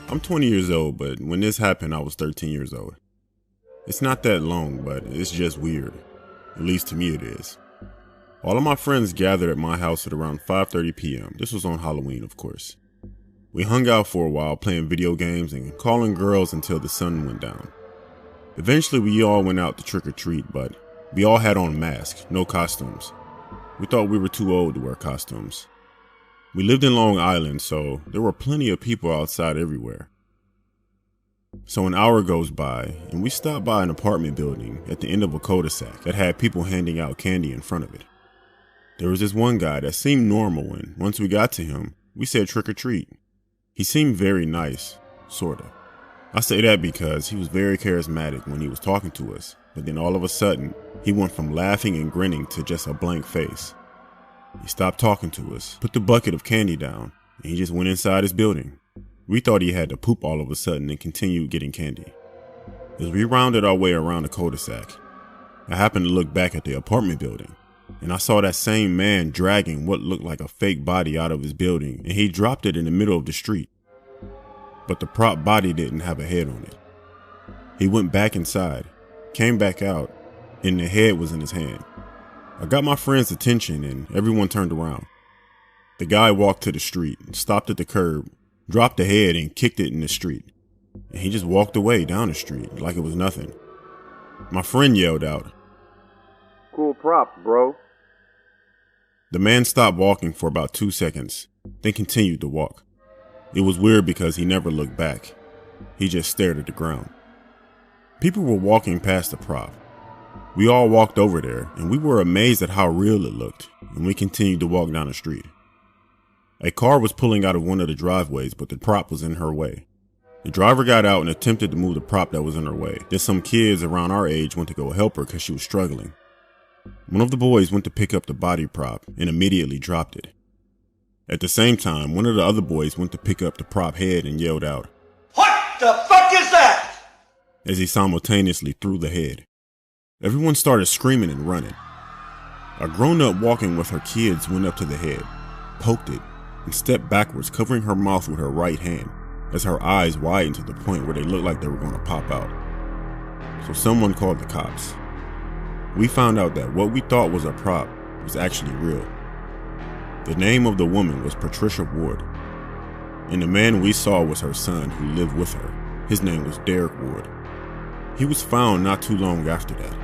I'm 20 years old, but when this happened, I was 13 years old. It's not that long, but it's just weird. At least to me it is. All of my friends gathered at my house at around 5:30 p.m. This was on Halloween, of course. We hung out for a while playing video games and calling girls until the sun went down. Eventually we all went out to trick or treat, but we all had on masks, no costumes. We thought we were too old to wear costumes. We lived in Long Island, so there were plenty of people outside everywhere. So an hour goes by, and we stopped by an apartment building at the end of a cul-de-sac that had people handing out candy in front of it. There was this one guy that seemed normal, and once we got to him, we said trick or treat. He seemed very nice, sorta. I say that because he was very charismatic when he was talking to us, but then all of a sudden, he went from laughing and grinning to just a blank face. He stopped talking to us, put the bucket of candy down, and he just went inside his building. We thought he had to poop all of a sudden and continued getting candy. As we rounded our way around the cul-de-sac, I happened to look back at the apartment building, and I saw that same man dragging what looked like a fake body out of his building, and he dropped it in the middle of the street. But the prop body didn't have a head on it. He went back inside, came back out, and the head was in his hand. I got my friend's attention and everyone turned around. The guy walked to the street, stopped at the curb, dropped the head and kicked it in the street. And he just walked away down the street like it was nothing. My friend yelled out, "Cool props, bro." The man stopped walking for about 2 seconds, then continued to walk. It was weird because he never looked back. He just stared at the ground. People were walking past the prop. We all walked over there, and we were amazed at how real it looked, and we continued to walk down the street. A car was pulling out of one of the driveways, but the prop was in her way. The driver got out and attempted to move the prop that was in her way. Then some kids around our age went to go help her because she was struggling. One of the boys went to pick up the body prop and immediately dropped it. At the same time, one of the other boys went to pick up the prop head and yelled out, "What the fuck is that?" as he simultaneously threw the head. Everyone started screaming and running. A grown-up walking with her kids went up to the head, poked it, and stepped backwards, covering her mouth with her right hand as her eyes widened to the point where they looked like they were going to pop out. So someone called the cops. We found out that what we thought was a prop was actually real. The name of the woman was Patricia Ward, and the man we saw was her son who lived with her. His name was Derek Ward. He was found not too long after that.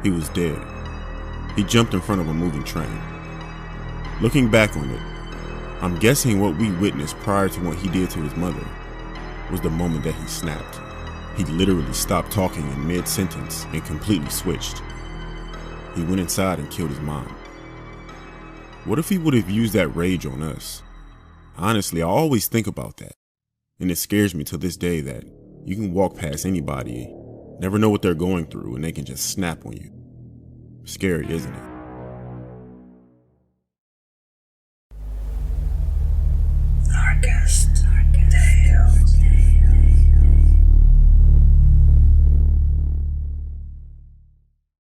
He was dead. He jumped in front of a moving train. Looking back on it, I'm guessing what we witnessed prior to what he did to his mother was the moment that he snapped. He literally stopped talking in mid-sentence and completely switched. He went inside and killed his mom. What if he would have used that rage on us? Honestly, I always think about that. And it scares me to this day that you can walk past anybody, never know what they're going through, and they can just snap on you. Scary, isn't it?